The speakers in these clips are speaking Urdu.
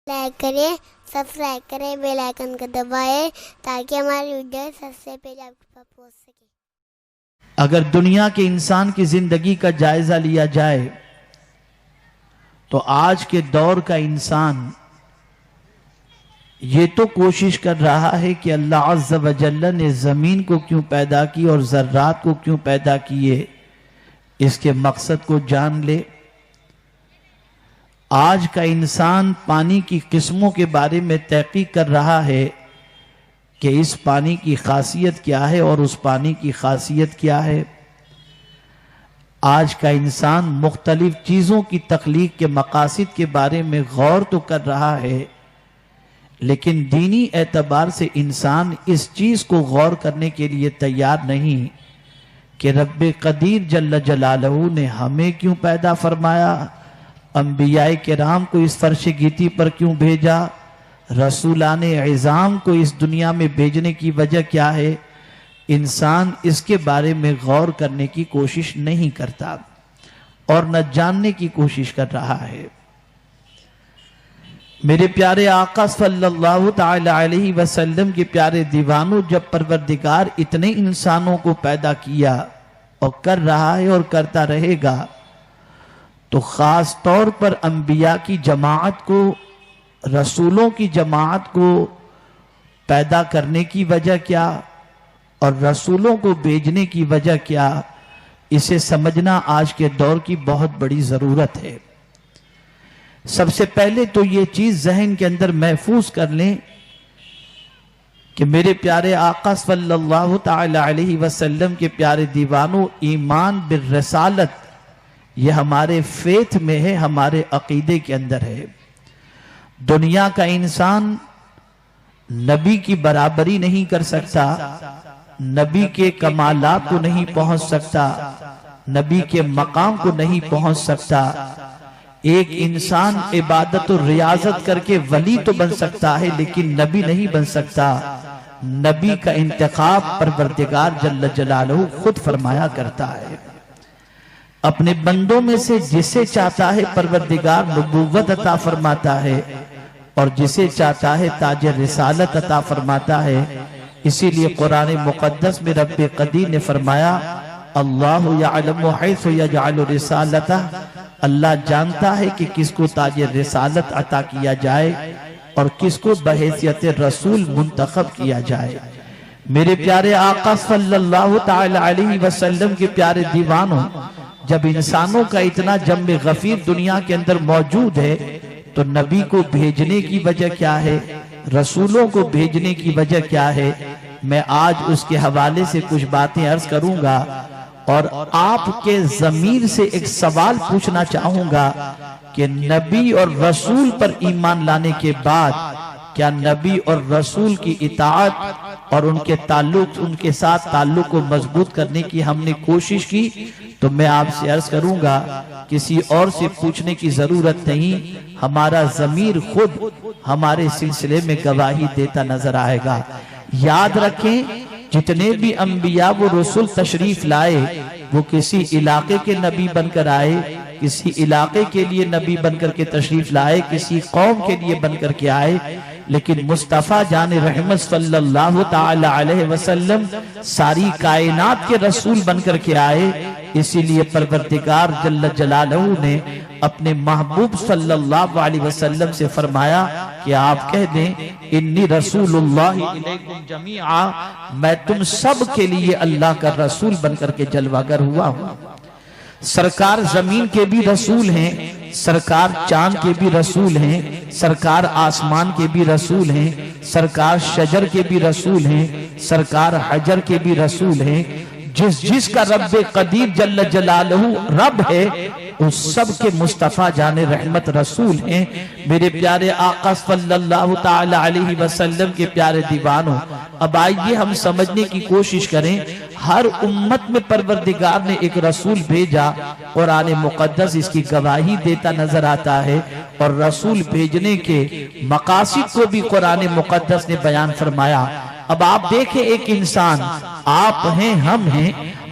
لائک کریں، سبسکرائب کریں، بیل آئیکن کو دبائیں تاکہ ہماری ویڈیو سب سے پہلے آپ کے پاس پہنچ سکے۔ اگر دنیا کے انسان کی زندگی کا جائزہ لیا جائے تو آج کے دور کا انسان یہ تو کوشش کر رہا ہے کہ اللہ عز و جل نے زمین کو کیوں پیدا کی اور ذرات کو کیوں پیدا کیے، اس کے مقصد کو جان لے۔ آج کا انسان پانی کی قسموں کے بارے میں تحقیق کر رہا ہے کہ اس پانی کی خاصیت کیا ہے اور اس پانی کی خاصیت کیا ہے۔ آج کا انسان مختلف چیزوں کی تخلیق کے مقاصد کے بارے میں غور تو کر رہا ہے، لیکن دینی اعتبار سے انسان اس چیز کو غور کرنے کے لیے تیار نہیں کہ رب قدیر جل جلالہ نے ہمیں کیوں پیدا فرمایا، انبیاء کرام کو اس فرش گیتی پر کیوں بھیجا، رسولان عظام کو اس دنیا میں بھیجنے کی وجہ کیا ہے۔ انسان اس کے بارے میں غور کرنے کی کوشش نہیں کرتا اور نہ جاننے کی کوشش کر رہا ہے۔ میرے پیارے آقا صلی اللہ تعالی علیہ وسلم کے پیارے دیوانوں، جب پروردگار اتنے انسانوں کو پیدا کیا اور کر رہا ہے اور کرتا رہے گا، تو خاص طور پر انبیاء کی جماعت کو، رسولوں کی جماعت کو پیدا کرنے کی وجہ کیا اور رسولوں کو بھیجنے کی وجہ کیا، اسے سمجھنا آج کے دور کی بہت بڑی ضرورت ہے۔ سب سے پہلے تو یہ چیز ذہن کے اندر محفوظ کر لیں کہ میرے پیارے آقا صلی اللہ تعالی علیہ وسلم کے پیارے دیوانوں، ایمان بالرسالت یہ ہمارے فیتھ میں ہے، ہمارے عقیدے کے اندر ہے۔ دنیا کا انسان نبی کی برابری نہیں کر سکتا، نبی کے کمالات کو نہیں پہنچ سکتا، نبی کے مقام کو نہیں پہنچ سکتا۔ ایک انسان عبادت و ریاضت کر کے ولی تو بن سکتا ہے لیکن نبی نہیں بن سکتا۔ نبی کا انتخاب پروردگار جل جلالہ خود فرمایا کرتا ہے۔ اپنے بندوں میں سے جسے چاہتا ہے پروردگار نبوت عطا فرماتا ہے اور جسے چاہتا ہے تاج رسالت عطا فرماتا ہے۔ اسی لیے قرآن مقدس میں رب قدیر نے فرمایا، اللہ یعلم حیث یجعل رسالتہ، اللہ جانتا ہے کہ کس کو تاج رسالت عطا کیا جائے اور کس کو بحیثیت رسول منتخب کیا جائے۔ میرے پیارے آقا صلی اللہ تعالی علیہ وسلم کے پیارے دیوانوں، جب انسانوں کا اتنا جمع غفیر دنیا کے اندر موجود ہے تو نبی کو بھیجنے کی وجہ کیا ہے، رسولوں کو بھیجنے کی وجہ کیا ہے، میں آج اس کے حوالے سے کچھ باتیں عرض کروں گا اور آپ کے ضمیر سے ایک سوال پوچھنا چاہوں گا کہ نبی اور رسول پر ایمان لانے کے بعد کیا نبی اور رسول کی اطاعت اور ان کے تعلق، ان کے ساتھ تعلق کو مضبوط کرنے کی ہم نے کوشش کی؟ تو میں آپ سے عرض کروں گا کسی اور سے پوچھنے کی ضرورت نہیں، ہمارا ضمیر خود ہمارے سلسلے میں گواہی دیتا نظر آئے گا۔ یاد رکھیں، جتنے بھی انبیاء و رسول تشریف لائے وہ کسی علاقے کے نبی بن کر آئے، کسی علاقے کے لیے نبی بن کر کے تشریف لائے، کسی قوم کے لیے بن کر کے آئے، لیکن مصطفیٰ جان رحمت صلی اللہ تعالی علیہ وسلم ساری کائنات کے رسول بن کر کے آئے۔ اسی لیے پروردگار جل جلالہ نے اپنے محبوب صلی اللہ علیہ وسلم سے فرمایا کہ آپ کہہ دیں، انی رسول اللہ علیکم جمیعا، میں تم سب کے لیے اللہ کا رسول بن کر کے جلوہ گر ہوا ہوں۔ سرکار زمین کے بھی رسول ہیں، سرکار چاند کے بھی رسول ہیں، سرکار آسمان کے بھی رسول ہیں، سرکار شجر کے بھی رسول ہیں، سرکار حجر کے بھی رسول ہیں۔ جس کا رب قدیر جل جلالہ رب ہے اس سب کے مصطفیٰ جان رحمت رسول ہیں۔ میرے پیارے آقا صلی اللہ تعالی علیہ وسلم کے پیارے دیوانوں، اب آئیے ہم سمجھنے کی کوشش کریں، ہر امت میں پروردگار نے ایک رسول بھیجا، قرآن مقدس اس کی گواہی دیتا نظر آتا ہے، اور رسول بھیجنے کے مقاصد کو بھی قرآن مقدس نے بیان فرمایا۔ اب آپ دیکھیں، ایک انسان آپ ہیں،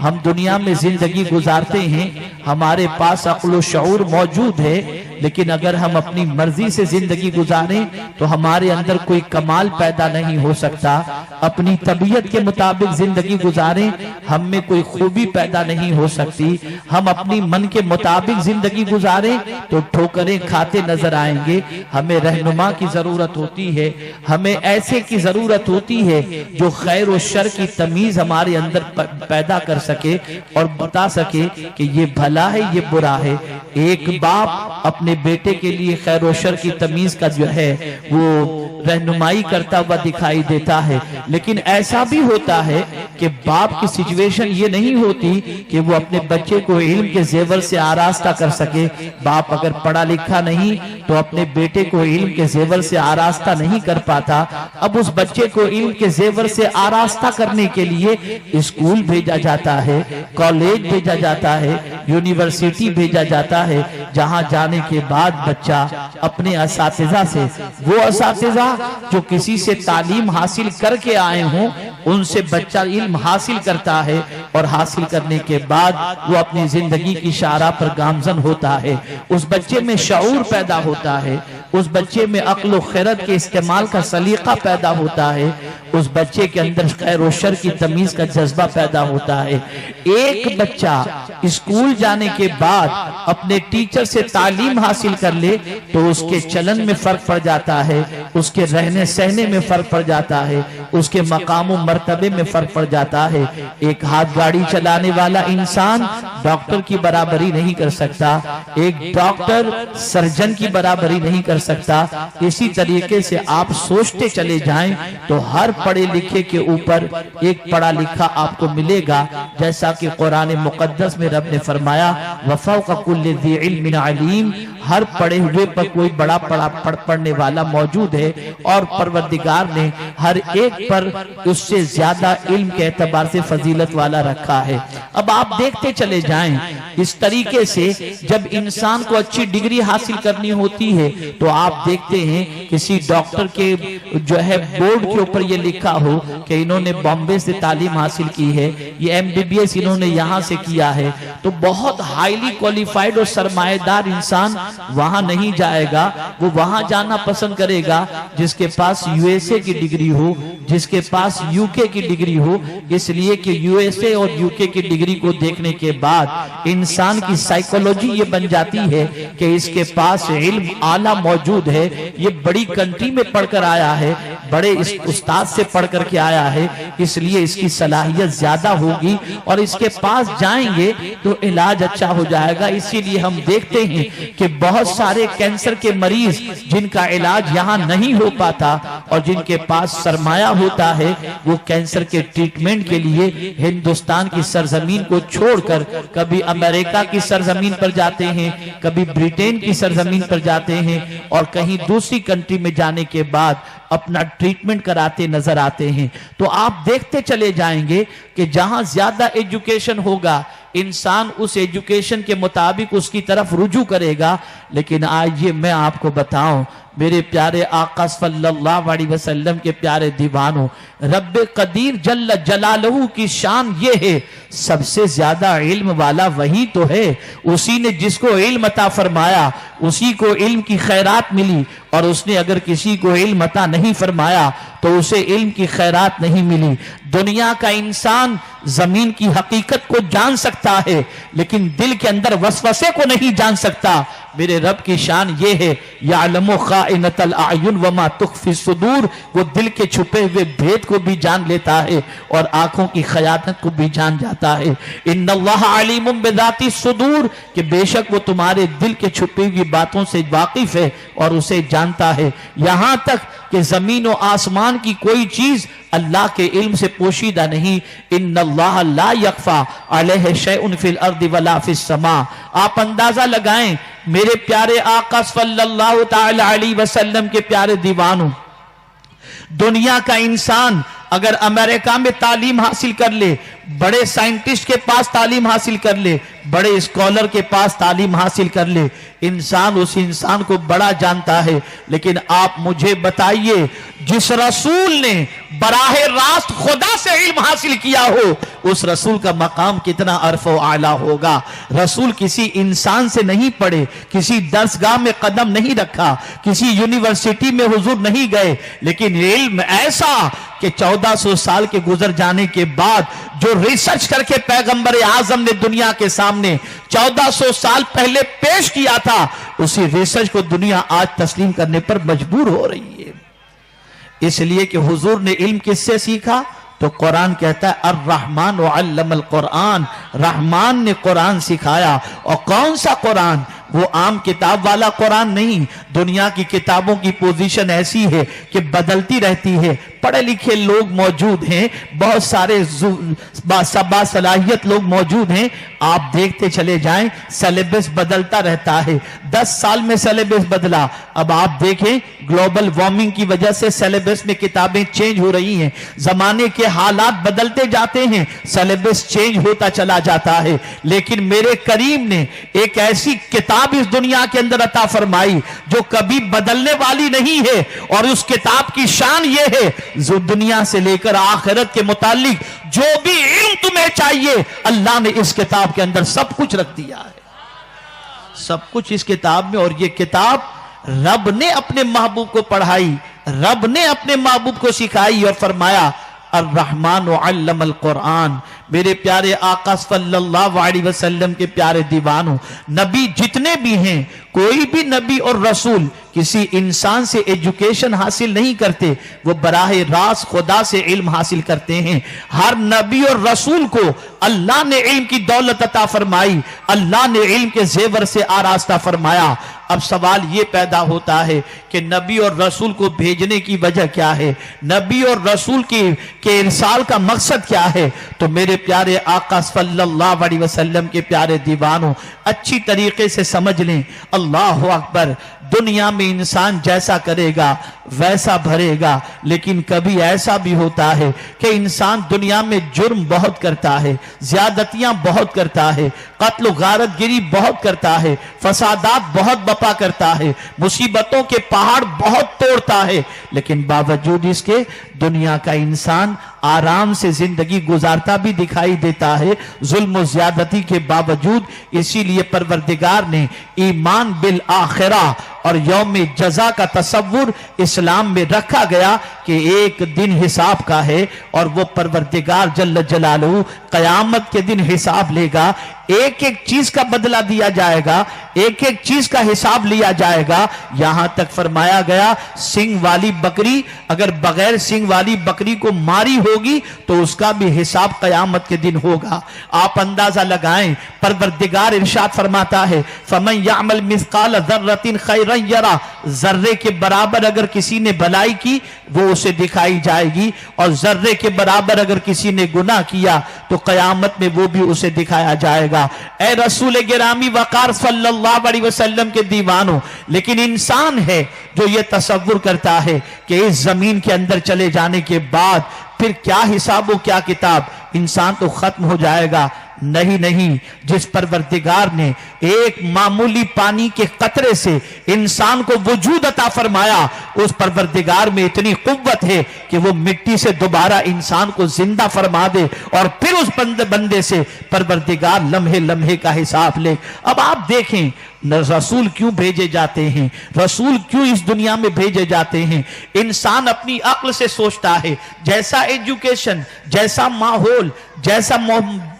ہم دنیا میں زندگی گزارتے ہیں، ہمارے پاس عقل و شعور موجود ہے، لیکن اگر ہم اپنی مرضی سے زندگی گزاریں تو ہمارے اندر کوئی کمال پیدا نہیں ہو سکتا. اپنی طبیعت کے مطابق زندگی گزاریں ہم میں کوئی خوبی پیدا نہیں ہو سکتی. ہم اپنی من کے مطابق زندگی گزاریں تو ٹھوکریں کھاتے نظر آئیں گے. ہمیں رہنما کی ضرورت ہوتی ہے, ہمیں ایسے کی ضرورت ہوتی ہے جو خیر و شر کی تمیز ہمارے اندر پیدا کر سکے اور بتا سکے کہ یہ بھلا ہے یہ برا ہے. ایک باپ اپنے بیٹے کے لیے خیر و شر کی تمیز کا جو ہے وہ رہنمائی کرتا ہوا دکھائی دیتا ہے, لیکن ایسا بھی ہوتا ہے کہ باپ کی سچویشن یہ نہیں ہوتی کہ وہ اپنے بچے کو علم کے زیور سے آراستہ کر سکے. باپ اگر پڑھا لکھا نہیں تو اپنے بیٹے کو علم کے زیور سے آراستہ نہیں کر پاتا. اب اس بچے کو علم کے زیور سے آراستہ کرنے کے لیے اسکول بھیجا جاتا ہے, کالج بھیجا جاتا ہے, یونیورسٹی بھیجا جاتا ہے, جہاں جانے کے بعد بچہ اپنے اساتذہ سے, وہ اساتذہ جو کسی سے تعلیم حاصل کر کے آئے ہوں, ان سے بچہ علم حاصل کرتا ہے اور حاصل کرنے کے بعد وہ اپنی زندگی کی شاہراہ پر گامزن ہوتا ہے. اس بچے میں شعور پیدا ہوتا ہے, اس بچے میں عقل و خرد کے استعمال کا سلیقہ پیدا ہوتا ہے, اس بچے کے اندر خیر و شر کی تمیز کا جذبہ پیدا ہوتا ہے. ایک بچہ اسکول جانے کے بعد اپنے ٹیچر سے تعلیم حاصل کر لے تو اس کے چلن میں فرق پڑ جاتا ہے, اس کے رہنے سہنے میں فرق پڑ جاتا ہے, اس کے مقام و مرتبے میں فرق پڑ جاتا ہے. ایک ہاتھ گاڑی چلانے والا انسان ڈاکٹر کی برابری نہیں کر سکتا, ایک ڈاکٹر سرجن کی برابری نہیں کر سکتا. اسی طریقے سے آپ سوچتے چلے جائیں تو ہر پڑھے لکھے کے اوپر ایک پڑھا لکھا آپ کو ملے گا, جیسا کہ قرآن مقدس میں رب نے فرمایا وَفَوْقَ كُلِّ ذِي عِلْمٍ عَلِيمٍ, ہر پڑھے ہوئے پر کوئی بڑا پڑھنے والا موجود ہے, اور پروردگار نے ہر ایک پر اس سے زیادہ علم کے اعتبار سے فضیلت والا رکھا ہے. اب آپ دیکھتے چلے جائیں اس طریقے سے جب انسان کو اچھی ڈگری حاصل کرنی ہوتی ہے تو آپ دیکھتے ہیں کسی ڈاکٹر کے جو ہے بورڈ کے اوپر یہ لکھا ہو کہ انہوں نے بامبے سے تعلیم حاصل کی ہے, یہ MBBS انہوں نے یہاں سے کیا ہے, تو بہت ہائیلی کوالیفائیڈ اور سرمایہ دار انسان وہاں نہیں جائے گا. وہ وہاں جانا پسند کرے گا جس کے پاس USA کی ڈگری ہو, جس کے پاس UK کی ڈگری ہو, اس لیے کہ USA اور UK کی ڈگری کو دیکھنے کے بعد انسان کی سائیکولوجی یہ بن جاتی ہے کہ اس کے پاس علم اعلیٰ موجود ہے, یہ بڑی کنٹری میں پڑھ کر آیا ہے, بڑے استاد سے پڑھ کر کے آیا ہے, اس لیے اس کی صلاحیت زیادہ ہوگی اور اس کے پاس جائیں گے تو علاج اچھا ہو جائے گا. اسی لیے ہم دیکھتے ہیں کہ بہت سارے کینسر کے مریض جن کا علاج یہاں نہیں ہو پاتا اور جن کے پاس سرمایہ ہوتا ہے وہ کینسر کے ٹریٹمنٹ کے لیے ہندوستان کی سرزمین کو چھوڑ کر کبھی امریکہ کی سرزمین پر جاتے ہیں, کبھی برٹین کی سرزمین پر جاتے ہیں, اور کہیں دوسری کنٹری میں جانے کے بعد اپنا ٹریٹمنٹ کراتے نظر آتے ہیں. تو آپ دیکھتے چلے جائیں گے کہ جہاں زیادہ ایجوکیشن ہوگا انسان اس ایجوکیشن کے مطابق اس کی طرف رجوع کرے گا. لیکن آج یہ میں آپ کو بتاؤں میرے پیارے آقا صلی اللہ علیہ وسلم کے پیارے دیوانوں, رب قدیر جل جلالہ کی شان یہ ہے سب سے زیادہ علم والا وہی تو ہے. اسی نے جس کو علم عطا فرمایا اسی کو علم کی خیرات ملی, اور اس نے اگر کسی کو علم عطا نہیں فرمایا تو اسے علم کی خیرات نہیں ملی. دنیا کا انسان زمین کی حقیقت کو جان سکتا ہے لیکن دل کے اندر وسوسے کو نہیں جان سکتا. میرے رب کی شان یہ ہے یعلم خائنۃ الاعین وما تخفی الصدور, وہ دل کے چھپے ہوئے بھید کو بھی جان لیتا ہے اور آنکھوں کی خیانت کو بھی جان جاتا ہے. ان اللہ علیم بذات الصدور, کہ بے شک وہ تمہارے دل کے چھپی ہوئی باتوں سے واقف ہے اور اسے جانتا ہے. یہاں تک کہ زمین و آسمان کی کوئی چیز اللہ کے علم سے پوشیدہ نہیں. ان اللہ لا یخفی علیہ شیء فی الارض ولا فی السماء. آپ اندازہ لگائیں میرے پیارے آقا صلی اللہ تعالی علیہ وسلم کے پیارے دیوانوں, دنیا کا انسان اگر امریکہ میں تعلیم حاصل کر لے بڑے سائنٹسٹ کے پاس تعلیم حاصل کر لے، بڑے اسکالر کے پاس تعلیم حاصل کر لے، انسان اس انسان کو بڑا جانتا ہے، لیکن آپ مجھے بتائیے جس رسول نے براہ راست خدا سے علم حاصل کیا ہو اس رسول کا مقام کتنا عرف و اعلیٰ ہوگا۔ رسول کسی انسان سے نہیں پڑھے، کسی درسگاہ میں قدم نہیں رکھا، کسی یونیورسٹی میں حضور نہیں گئے، لیکن علم ایسا کہ 1400 سال کے گزر جانے کے بعد جو ریسرچ کر کے پیغمبر اعظم نے دنیا کے سامنے 1400 سال پہلے پیش کیا تھا، اسی ریسرچ کو دنیا آج تسلیم کرنے پر مجبور ہو رہی ہے۔ اس لیے کہ حضور نے علم کس سے سیکھا؟ تو قرآن کہتا ہے الرحمن علم القرآن، رحمان نے قرآن سکھایا۔ اور کون سا قرآن؟ وہ عام کتاب والا قرآن نہیں۔ دنیا کی کتابوں کی پوزیشن ایسی ہے کہ بدلتی رہتی ہے، پڑھے لکھے لوگ موجود ہیں، بہت سارے باصلاحیت لوگ موجود ہیں، آپ دیکھتے چلے جائیں سیلیبس بدلتا رہتا ہے۔ 10 سال میں سیلیبس بدلا، اب آپ دیکھیں گلوبل وارمنگ کی وجہ سے سیلیبس میں کتابیں چینج ہو رہی ہیں، زمانے کے حالات بدلتے جاتے ہیں، سیلیبس چینج ہوتا چلا جاتا ہے، لیکن میرے کریم نے ایک ایسی کتاب اس دنیا کے اندر عطا فرمائی جو کبھی بدلنے والی نہیں ہے، اور اس کتاب کی شان یہ ہے جو دنیا سے لے کر آخرت کے متعلق جو بھی علم تمہیں چاہیے اللہ نے اس کتاب کے اندر سب کچھ رکھ دیا ہے، سب کچھ اس کتاب میں۔ اور یہ کتاب رب نے اپنے محبوب کو پڑھائی، رب نے اپنے محبوب کو سکھائی اور فرمایا الرحمن علم القرآن۔ میرے پیارے آقا صلی اللہ علیہ وسلم کے پیارے دیوانوں، نبی جتنے بھی ہیں، کوئی بھی نبی اور رسول کسی انسان سے ایجوکیشن حاصل نہیں کرتے، وہ براہ راست خدا سے علم حاصل کرتے ہیں۔ ہر نبی اور رسول کو اللہ نے علم کی دولت عطا فرمائی، اللہ نے علم کے زیور سے آراستہ فرمایا۔ اب سوال یہ پیدا ہوتا ہے کہ نبی اور رسول کو بھیجنے کی وجہ کیا ہے؟ نبی اور رسول کے ارسال کا مقصد کیا ہے؟ تو میرے پیارے آقا صلی اللہ علیہ وسلم کے پیارے دیوانوں، اچھی طریقے سے سمجھ لیں، اللہ اکبر، دنیا میں انسان جیسا کرے گا ویسا بھرے گا، لیکن کبھی ایسا بھی ہوتا ہے کہ انسان دنیا میں جرم بہت کرتا ہے، زیادتیاں بہت کرتا ہے، قتل و غارت گری بہت کرتا ہے، فسادات بہت بپا کرتا ہے، مصیبتوں کے پہاڑ بہت توڑتا ہے، لیکن باوجود اس کے دنیا کا انسان آرام سے زندگی گزارتا بھی دکھائی دیتا ہے، ظلم و زیادتی کے باوجود۔ اسی لیے پروردگار نے ایمان بالآخرہ اور یوم جزا کا تصور اسلام میں رکھا گیا کہ ایک دن حساب کا ہے، اور وہ پروردگار جل جلالہ قیامت کے دن حساب لے گا، ایک ایک چیز کا بدلہ دیا جائے گا، ایک ایک چیز کا حساب لیا جائے گا۔ یہاں تک فرمایا گیا سنگ والی بکری اگر بغیر سنگ والی بکری کو ماری ہوگی تو اس کا بھی حساب قیامت کے دن ہوگا۔ آپ اندازہ لگائیں، پروردگار ارشاد فرماتا ہے فَمَنْ يَعْمَلْ مِثْقَالَ ذَرَّةٍ خَيْرًا يَرَى، ذرے کے برابر اگر کسی نے بھلائی کی وہ اسے دکھائی جائے گی، اور ذرے کے برابر اگر کسی نے گناہ کیا تو قیامت میں وہ بھی اسے دکھایا جائے گا۔ اے رسول گرامی وقار صلی اللہ علیہ وسلم کے دیوانوں، لیکن انسان ہے جو یہ تصور کرتا ہے کہ اس زمین کے اندر چلے جانے کے بعد پھر کیا حساب و کیا کتاب، انسان تو ختم ہو جائے گا۔ نہیں نہیں، جس پروردگار نے ایک معمولی پانی کے قطرے سے انسان کو وجود عطا فرمایا، اس پروردگار میں اتنی قوت ہے کہ وہ مٹی سے دوبارہ انسان کو زندہ فرما دے، اور پھر اس بندے سے پروردگار لمحے لمحے کا حساب لے۔ اب آپ دیکھیں رسول کیوں بھیجے جاتے ہیں، رسول کیوں اس دنیا میں بھیجے جاتے ہیں؟ انسان اپنی عقل سے سوچتا ہے، جیسا ایجوکیشن، جیسا ماحول، جیسا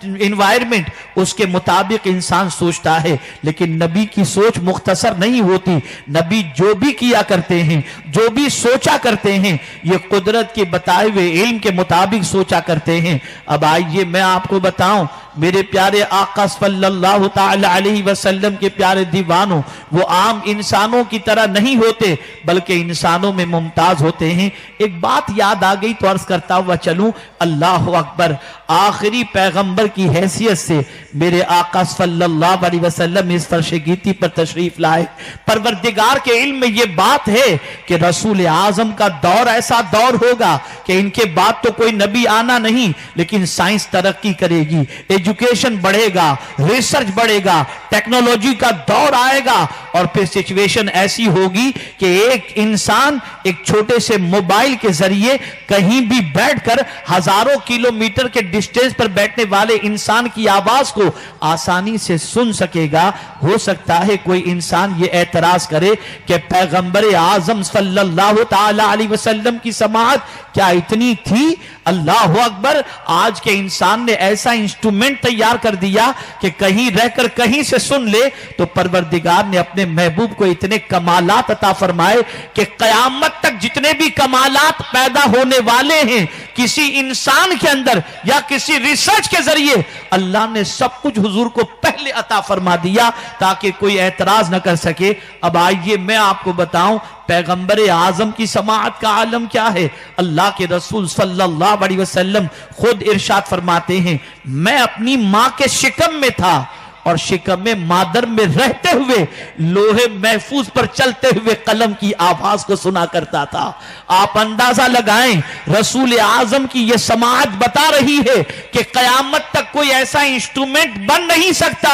انوائرمنٹ، اس کے مطابق انسان سوچتا ہے، لیکن نبی کی سوچ مختصر نہیں ہوتی۔ نبی جو بھی کیا کرتے ہیں، جو بھی سوچا کرتے ہیں، یہ قدرت کے بتائے ہوئے علم کے مطابق سوچا کرتے ہیں۔ اب آئیے میں آپ کو بتاؤں، میرے پیارے آقا صلی اللہ تعالی علیہ وسلم کے پیارے دیوانوں، وہ عام انسانوں کی طرح نہیں ہوتے بلکہ انسانوں میں ممتاز ہوتے ہیں۔ ایک بات یاد آ گئی تو عرض کرتا ہوا چلوں، اللہ اکبر، آخری پیغمبر کی حیثیت سے میرے آقا صلی اللہ علیہ وسلم اس فرش گیتی پر تشریف لائے. پروردگار کے علم میں یہ بات ہے کہ رسول اعظم کا دور ایسا دور ہوگا کہ ان کے بعد تو کوئی نبی آنا نہیں, لیکن سائنس ترقی کرے گی, ایجوکیشن بڑھے گا, ریسرچ بڑھے گا, ٹیکنالوجی کا دور آئے گا, اور پھر سچویشن ایسی ہوگی کہ ایک انسان ایک چھوٹے سے موبائل کے ذریعے کہیں بھی بیٹھ کر ہزاروں کلومیٹر کے ڈسٹینس پر بیٹھنے والے انسان کی آواز کو آسانی سے سن سکے گا. ہو سکتا ہے کوئی انسان یہ اعتراض کرے کہ پیغمبر اعظم صلی اللہ تعالی علیہ وسلم کی سماعت کیا اتنی تھی؟ اللہ اکبر, آج کے انسان نے ایسا انسٹرومنٹ تیار کر دیا کہ کہیں رہ کر کہیں سے سن لے. تو پروردگار نے اپنے محبوب کو اتنے کمالات عطا فرمائے کہ قیامت تک جتنے بھی کمالات پیدا ہونے والے ہیں کسی انسان کے اندر یا کسی ریسرچ کے ذریعے, اللہ نے سب کچھ حضور کو پہلے عطا فرما دیا تاکہ کوئی اعتراض نہ کر سکے. اب آئیے میں آپ کو بتاؤں پیغمبر اعظم کی سماعت کا عالم کیا ہے. اللہ کے رسول صلی اللہ علیہ وسلم خود ارشاد فرماتے ہیں, میں اپنی ماں کے شکم میں تھا اور شکم مادر میں رہتے ہوئے لوہے محفوظ پر چلتے ہوئے قلم کی آواز کو سنا کرتا تھا. آپ اندازہ لگائیں رسول اعظم کی یہ سماعت بتا رہی ہے کہ قیامت تک کوئی ایسا انسٹرومنٹ بن نہیں سکتا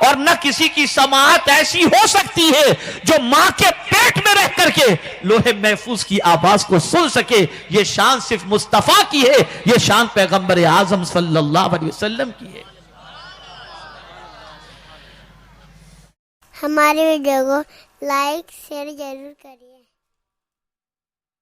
اور نہ کسی کی سماعت ایسی ہو سکتی ہے جو ماں کے پیٹ میں رہ کر کے لوہے محفوظ کی آواز کو سن سکے. یہ شان صرف مصطفیٰ کی ہے, یہ شان پیغمبر اعظم صلی اللہ علیہ وسلم کی ہے. ہماری ویڈیو کو لائک شیئر ضرور کریے.